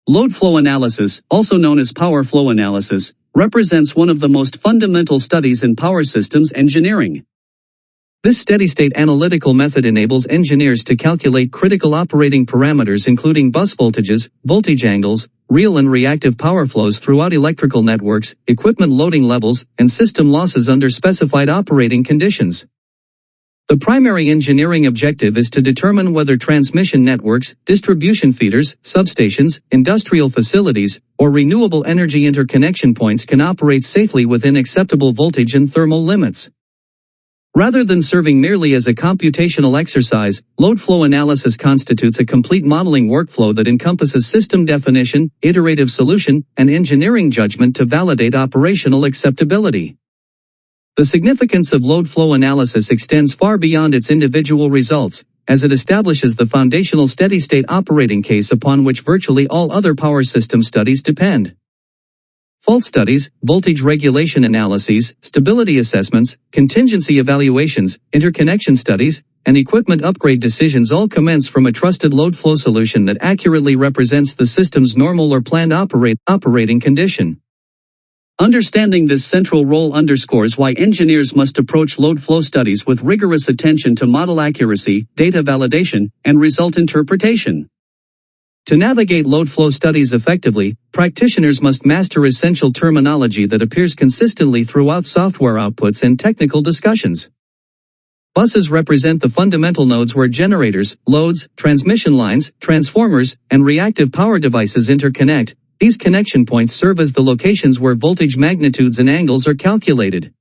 Load flow analysis, also known as power flow analysis, represents one of the most fundamental studies in power systems engineering. This steady-state analytical method enables engineers to calculate critical operating parameters including bus voltages, voltage angles, real and reactive power flows throughout electrical networks, equipment loading levels, and system losses under specified operating conditions. The primary engineering objective is to determine whether transmission networks, distribution feeders, substations, industrial facilities, or renewable energy interconnection points can operate safely within acceptable voltage and thermal limits. Rather than serving merely as a computational exercise, load flow analysis constitutes a complete modeling workflow that encompasses system definition, iterative solution, and engineering judgment to validate operational acceptability. The significance of load flow analysis extends far beyond its individual results, as it establishes the foundational steady-state operating case upon which virtually all other power system studies depend. Fault studies, voltage regulation analyses, stability assessments, contingency evaluations, interconnection studies, and equipment upgrade decisions all commence from a trusted load flow solution that accurately represents the system's normal or planned operating condition. Understanding this central role underscores why engineers must approach load flow studies with rigorous attention to model accuracy, data validation, and result interpretation. To navigate load flow studies effectively, practitioners must master essential terminology that appears consistently throughout software outputs and technical discussions. Buses represent the fundamental nodes where generators, loads, transmission lines, transformers, and reactive power devices interconnect. These connection points serve as the locations where voltage magnitudes and angles are calculated.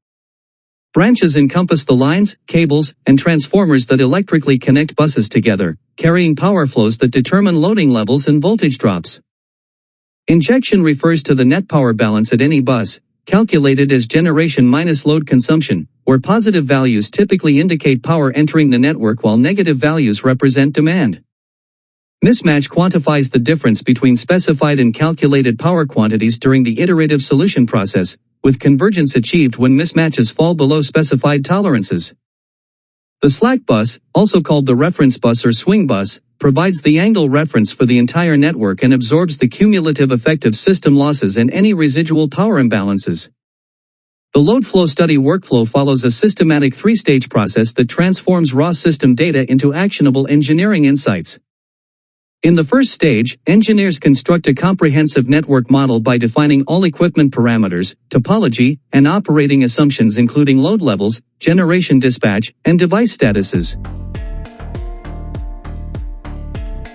Branches encompass the lines, cables, and transformers that electrically connect buses together, carrying power flows that determine loading levels and voltage drops. Injection refers to the net power balance at any bus, calculated as generation minus load consumption, where positive values typically indicate power entering the network while negative values represent demand. Mismatch quantifies the difference between specified and calculated power quantities during the iterative solution process, with convergence achieved when mismatches fall below specified tolerances. The slack bus, also called the reference bus or swing bus, provides the angle reference for the entire network and absorbs the cumulative effect of system losses and any residual power imbalances. The load flow study workflow follows a systematic three-stage process that transforms raw system data into actionable engineering insights. In the first stage, engineers construct a comprehensive network model by defining all equipment parameters, topology, and operating assumptions including load levels, generation dispatch, and device statuses.